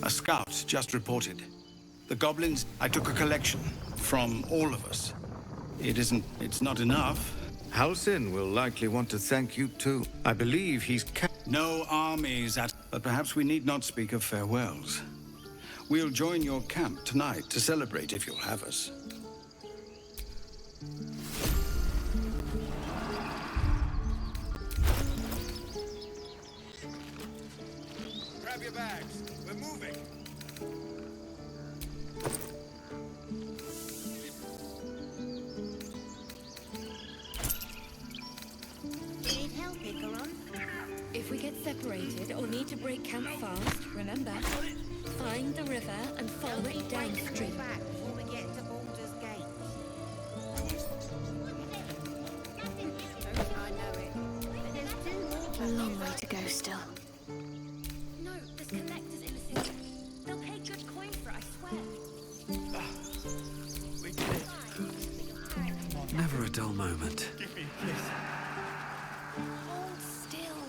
A scout just reported. The goblins, I took a collection from all of us. It's not enough. Halsin will likely want to thank you too. I believe he's No armies but perhaps we need not speak of farewells. We'll join your camp tonight to celebrate if you'll have us. Grab your bags. We're moving. Need help, Icaron? If we get separated or need to break camp fast, remember, find the river and follow it downstream. Back before we get to Baldur's Gate. I know it. But there's two more. A long way to go still. No, there's collectors in the city. They'll pay good coin for it, I swear. We did it. Never a dull moment. Give me a kiss. Hold still.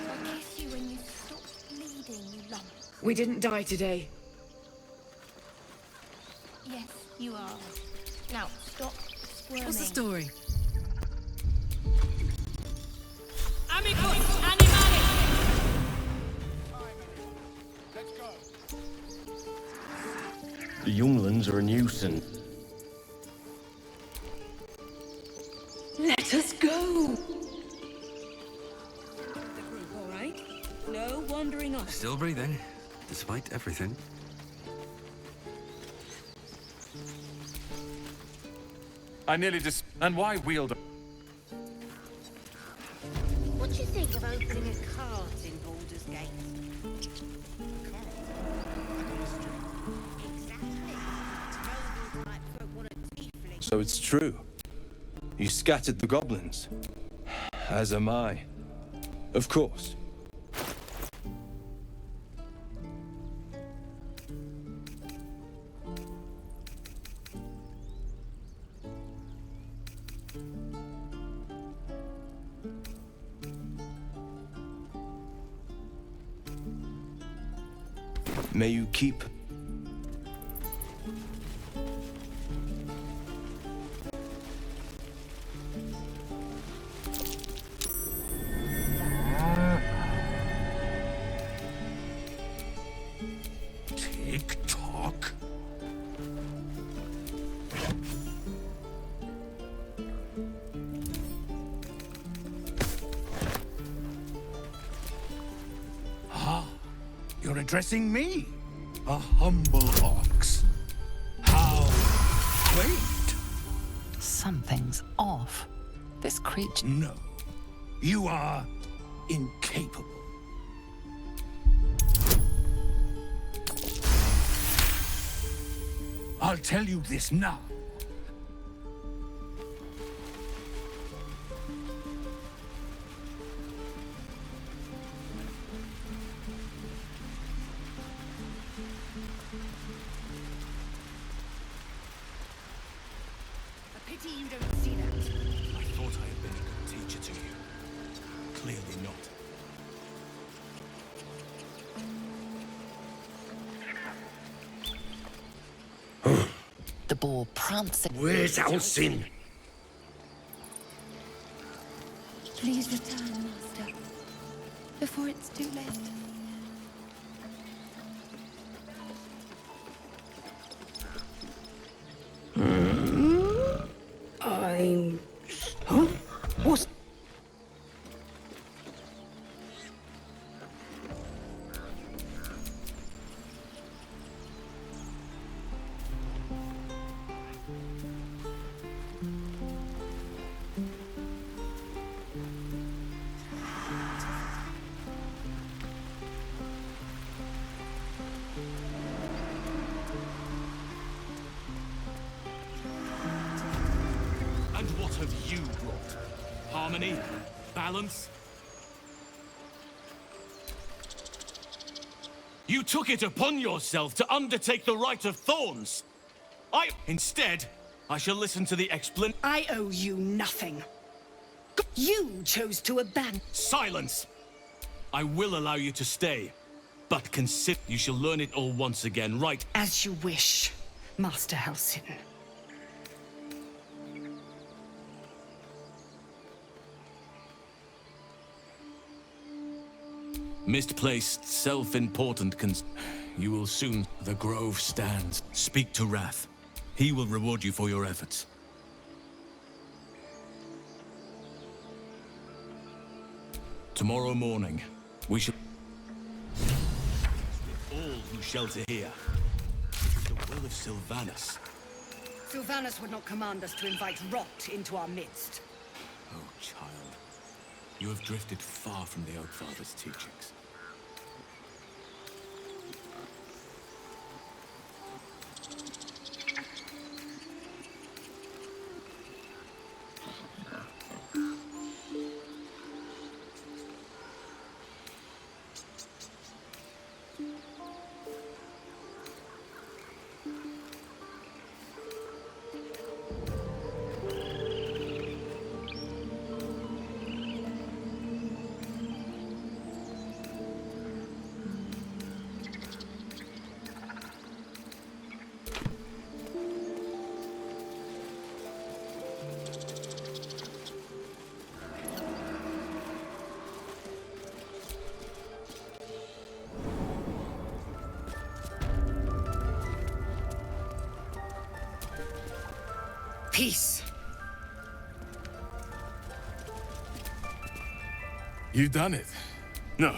I'll kiss you when you stop bleeding, you lump. We didn't die today. Yes, you are. Now, stop squirming. What's the story? Amicus animalis! Let's go. The younglings are a nuisance. Let us go! The group, all right? No wandering off. Still breathing, despite everything. I nearly And why wield a... What do you think of opening a cart in Baldur's Gate? Exactly. Noble type folk want a tiefling. So it's true. You scattered the goblins. As am I. Of course. May you keep Tick-tock. You're addressing me, a humble ox. How quaint. Something's off. This creature... No, you are incapable. I'll tell you this now. A pity you don't see that. I thought I had been a good teacher to you. Clearly not. The boar prancing... Where's Halsin? Please return, Master, before it's too late. I'm... Huh? What's... And what have you brought? Harmony? Balance? You took it upon yourself to undertake the Rite of Thorns. Instead, I shall listen to the explanation. I owe you nothing. You chose to abandon... Silence! I will allow you to stay. But consider you shall learn it all once again, right? As you wish, Master Halsin. Misplaced, self-important You will soon... The grove stands. Speak to Wrath. He will reward you for your efforts. Tomorrow morning, we shall... All who shelter here. The will of Sylvanus. Sylvanus would not command us to invite rot into our midst. Oh, child. You have drifted far from the Oakfather's teachings. Peace. You've done it. No,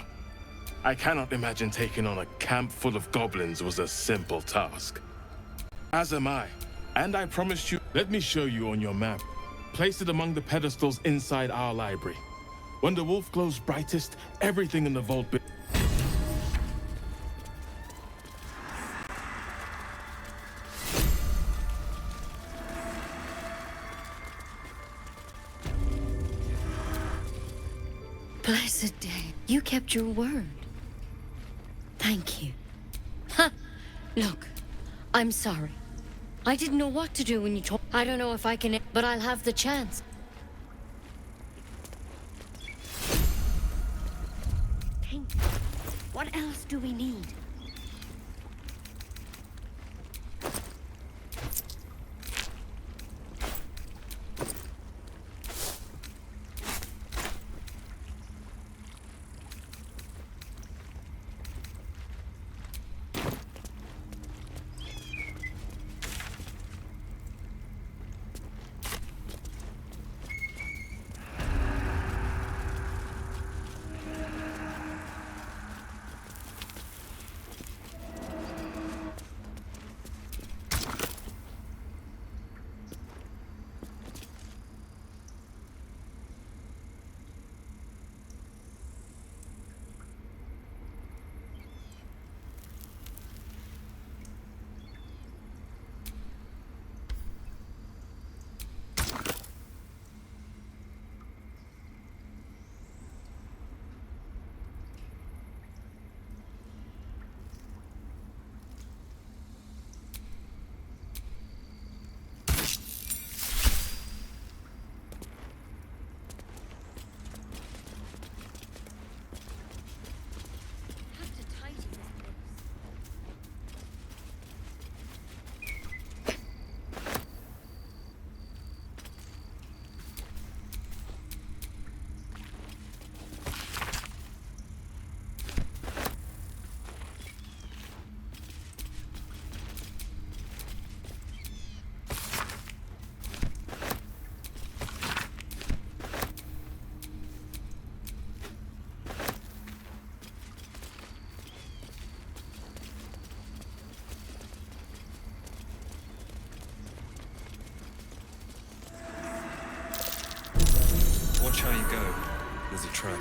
I cannot imagine taking on a camp full of goblins was a simple task. As am I, and I promised you, let me show you on your map. Place it among the pedestals inside our library. When the wolf glows brightest, everything in the vault... Blessed day. You kept your word. Thank you. Ha! Look, I'm sorry. I didn't know what to do when you told... I don't know if I can... But I'll have the chance. Thank you. What else do we need? Watch how you go. There's a trap.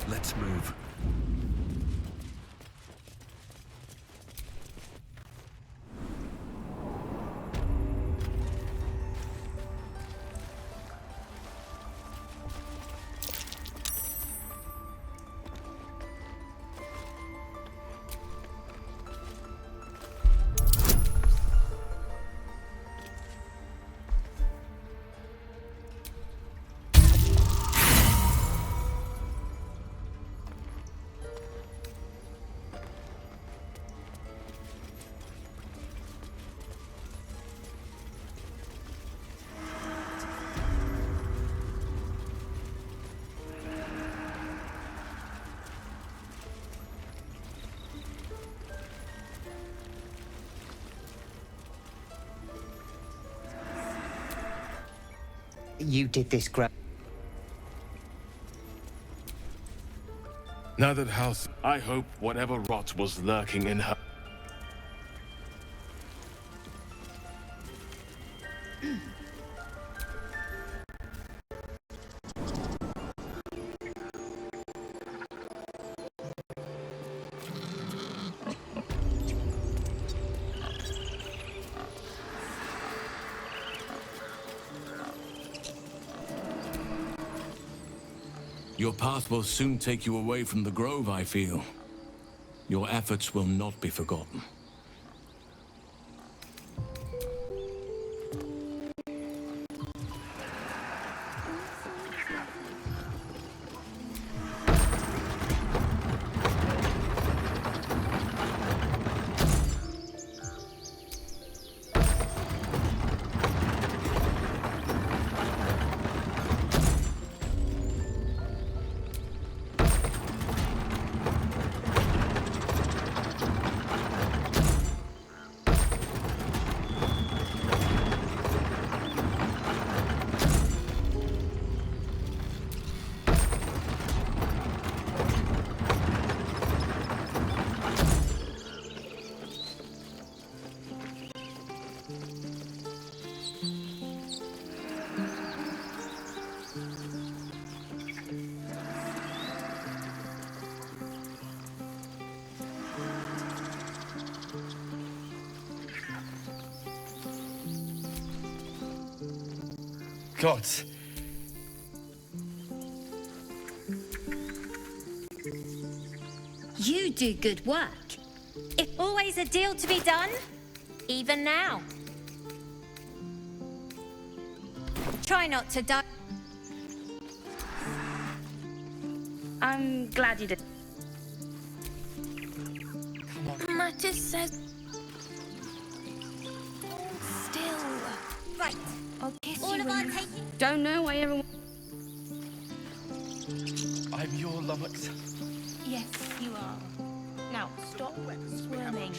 Let's move. You did this, Now that House, I hope whatever rot was lurking in her. Your path will soon take you away from the grove, I feel. Your efforts will not be forgotten. God. You do good work. If always a deal to be done, even now. Try not to die. I'm glad you did. Mattis says. Still. Right. I'll kiss all you. All of our taking. Don't know why everyone. I'm your lummox. Yes, you are. Now stop squirming.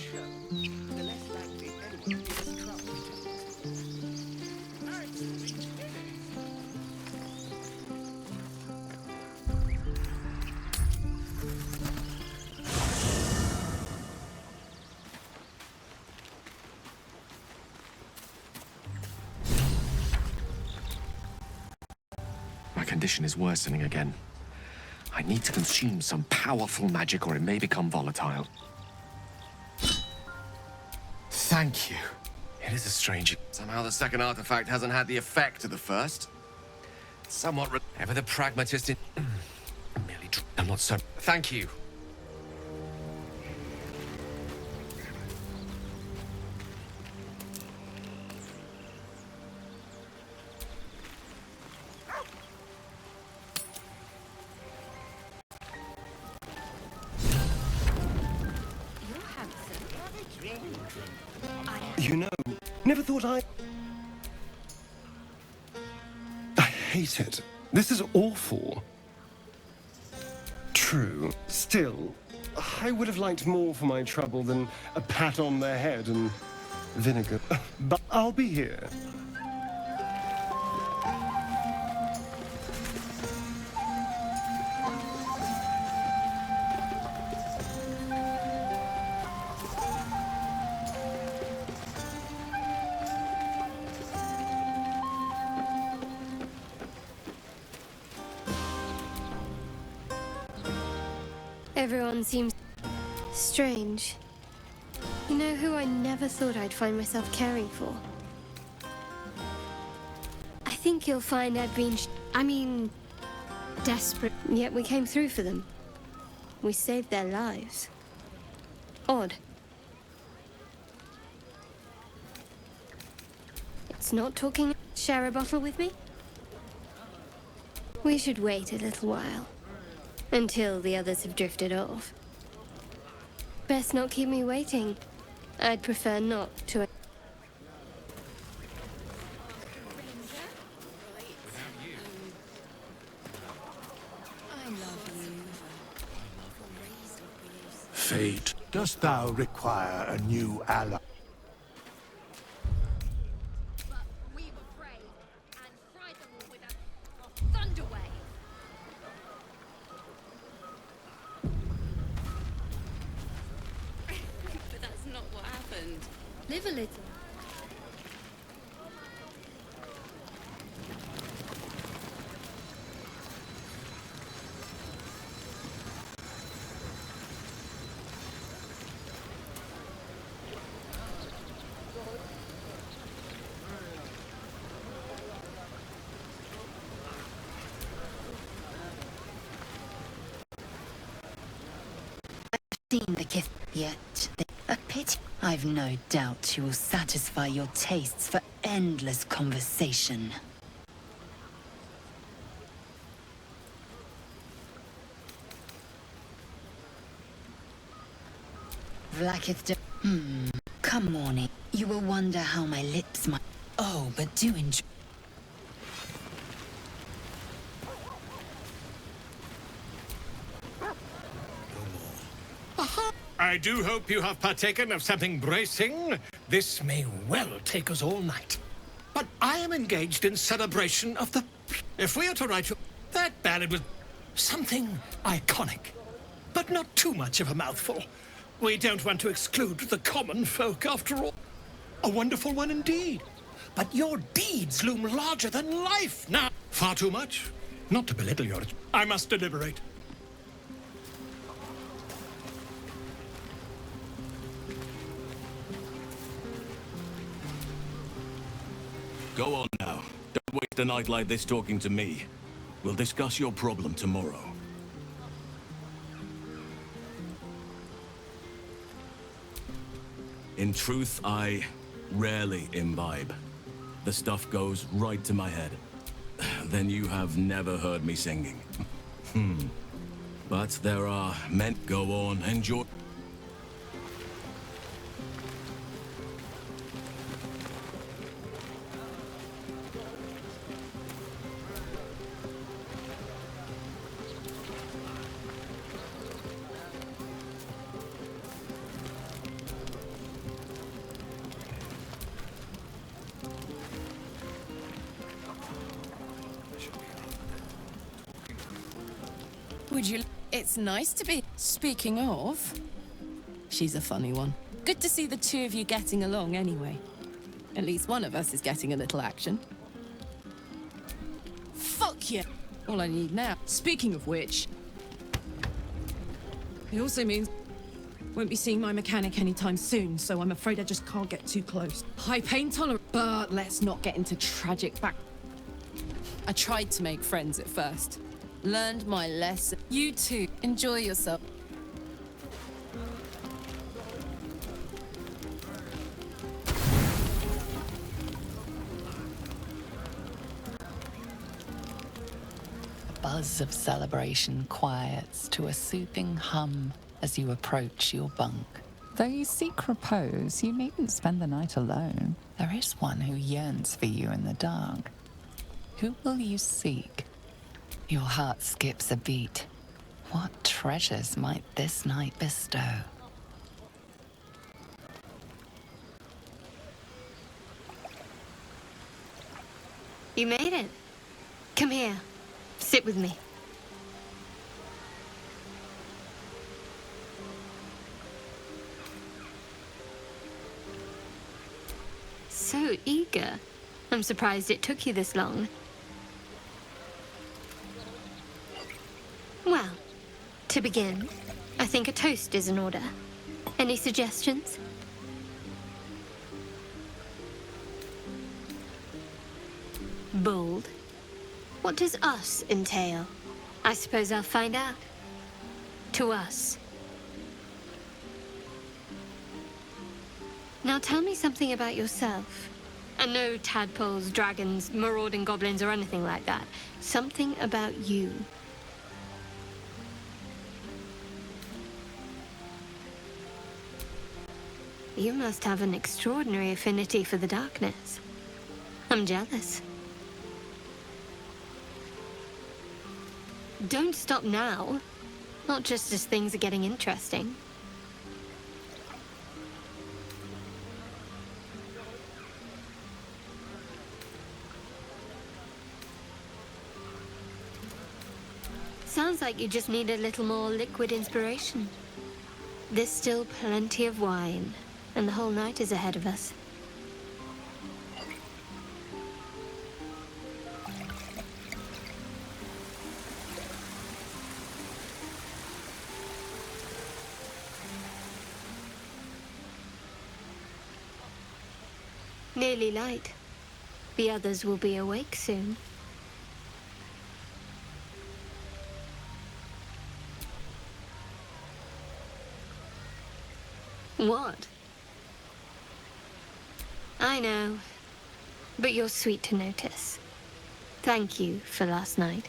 My condition is worsening again. I need to consume some powerful magic or it may become volatile. Thank you. It is a strange... Somehow the second artifact hasn't had the effect of the first. Somewhat... Ever the pragmatist in... Merely... I'm not so... Thank you. You know, never thought I hate it. This is awful. True. Still, I would have liked more for my trouble than a pat on the head and vinegar. But I'll be here. Everyone seems strange. You know who I never thought I'd find myself caring for? I think you'll find I've been, desperate. Yet we came through for them. We saved their lives. Odd. It's not talking. Share a bottle with me? We should wait a little while. Until the others have drifted off. Best not keep me waiting. I'd prefer not to. Fate, dost thou require a new ally? But that's not what happened. Live a little. Seen the gift yet. A pity. I've no doubt you will satisfy your tastes for endless conversation. Vlakith de... Come morning. You will wonder how my lips might... Oh, but do enjoy... I do hope you have partaken of something bracing. This may well take us all night. But I am engaged in celebration of the... If we are to write... That ballad was something iconic. But not too much of a mouthful. We don't want to exclude the common folk, after all. A wonderful one indeed. But your deeds loom larger than life now. Far too much. Not to belittle your... I must deliberate. Go on now. Don't waste a night like this talking to me. We'll discuss your problem tomorrow. In truth, I rarely imbibe. The stuff goes right to my head. Then you have never heard me singing. But there are men. Go on, enjoy. Would you... It's nice to be... Speaking of... She's a funny one. Good to see the two of you getting along anyway. At least one of us is getting a little action. Fuck yeah! All I need now. Speaking of which... It also means... Won't be seeing my mechanic anytime soon, so I'm afraid I just can't get too close. High pain tolerance... But let's not get into tragic back... I tried to make friends at first. Learned my lesson. You too. Enjoy yourself. A buzz of celebration quiets to a soothing hum as you approach your bunk. Though you seek repose, you needn't spend the night alone. There is one who yearns for you in the dark. Who will you seek? Your heart skips a beat. What treasures might this night bestow? You made it. Come here. Sit with me. So eager. I'm surprised it took you this long. Well, to begin, I think a toast is in order. Any suggestions? Bold. What does us entail? I suppose I'll find out. To us. Now tell me something about yourself. And no tadpoles, dragons, marauding goblins, or anything like that. Something about you. You must have an extraordinary affinity for the darkness. I'm jealous. Don't stop now. Not just as things are getting interesting. Sounds like you just need a little more liquid inspiration. There's still plenty of wine, and the whole night is ahead of us. Nearly light. The others will be awake soon. What? I know, but you're sweet to notice. Thank you for last night.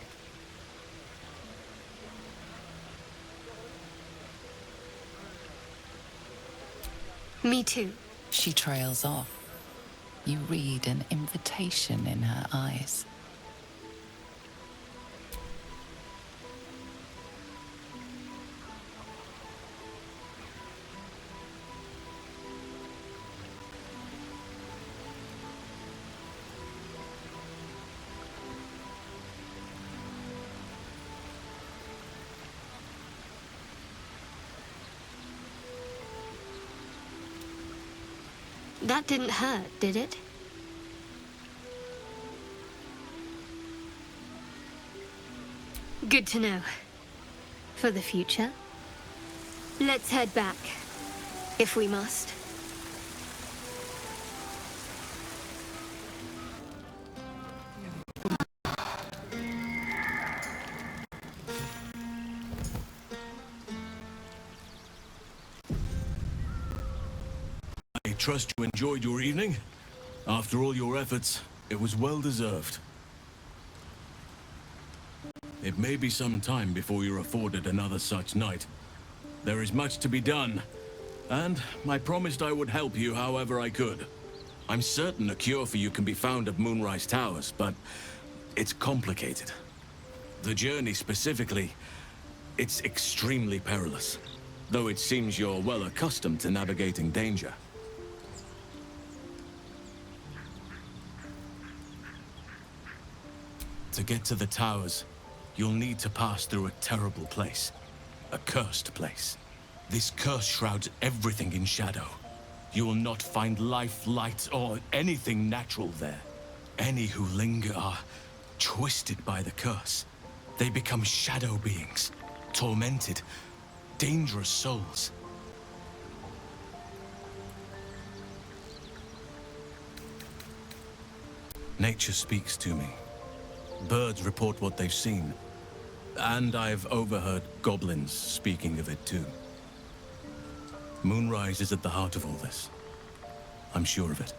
Me too. She trails off. You read an invitation in her eyes. That didn't hurt, did it? Good to know. For the future. Let's head back, if we must. I trust you enjoyed your evening. After all your efforts, it was well deserved. It may be some time before you're afforded another such night. There is much to be done, and I promised I would help you however I could. I'm certain a cure for you can be found at Moonrise Towers, but it's complicated. The journey specifically, it's extremely perilous, though it seems you're well accustomed to navigating danger. To get to the towers, you'll need to pass through a terrible place. A cursed place. This curse shrouds everything in shadow. You will not find life, light, or anything natural there. Any who linger are twisted by the curse. They become shadow beings, tormented, dangerous souls. Nature speaks to me. Birds report what they've seen. And I've overheard goblins speaking of it too. Moonrise is at the heart of all this. I'm sure of it.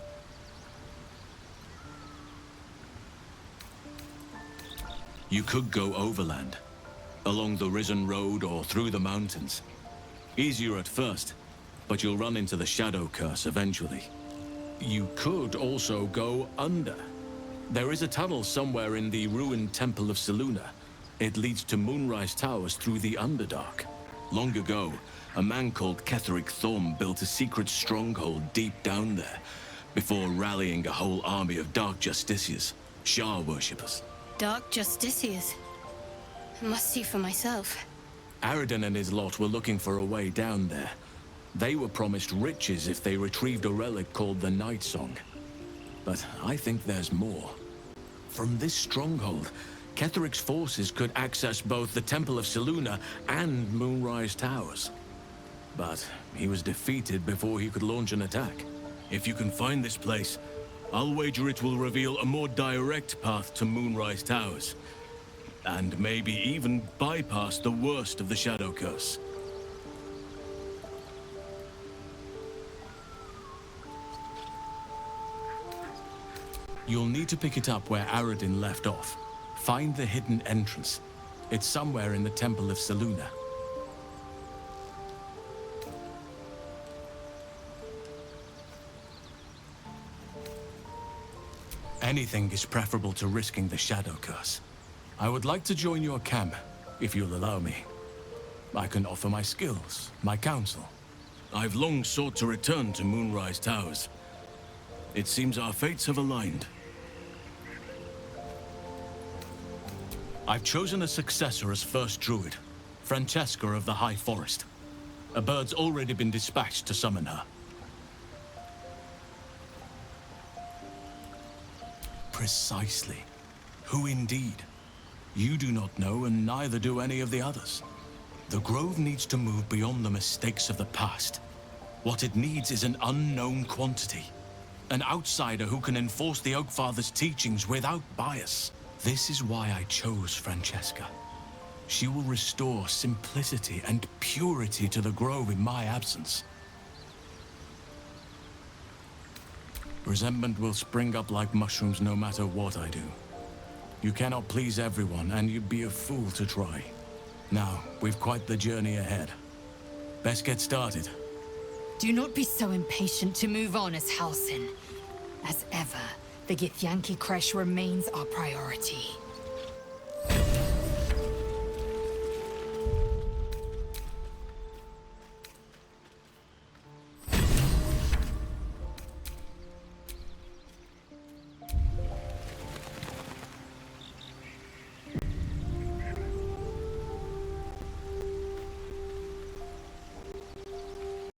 You could go overland, along the Risen Road or through the mountains. Easier at first, but you'll run into the Shadow Curse eventually. You could also go under. There is a tunnel somewhere in the ruined Temple of Selûne. It leads to Moonrise Towers through the Underdark. Long ago, a man called Ketheric Thorm built a secret stronghold deep down there, before rallying a whole army of Dark Justiciars, Shah worshippers. Dark Justiciars. I must see for myself. Aradin and his lot were looking for a way down there. They were promised riches if they retrieved a relic called the Night Song. But I think there's more. From this stronghold, Ketheric's forces could access both the Temple of Selûne and Moonrise Towers. But he was defeated before he could launch an attack. If you can find this place, I'll wager it will reveal a more direct path to Moonrise Towers. And maybe even bypass the worst of the Shadow Curse. You'll need to pick it up where Aradin left off. Find the hidden entrance. It's somewhere in the Temple of Selûne. Anything is preferable to risking the Shadow Curse. I would like to join your camp, if you'll allow me. I can offer my skills, my counsel. I've long sought to return to Moonrise Towers. It seems our fates have aligned. I've chosen a successor as first druid, Francesca of the High Forest. A bird's already been dispatched to summon her. Precisely. Who indeed? You do not know, and neither do any of the others. The Grove needs to move beyond the mistakes of the past. What it needs is an unknown quantity. An outsider who can enforce the Oakfather's teachings without bias. This is why I chose Francesca. She will restore simplicity and purity to the Grove in my absence. Resentment will spring up like mushrooms no matter what I do. You cannot please everyone, and you'd be a fool to try. Now, we've quite the journey ahead. Best get started. Do not be so impatient to move on as Halsin. As ever, the Githyanki Kresh remains our priority.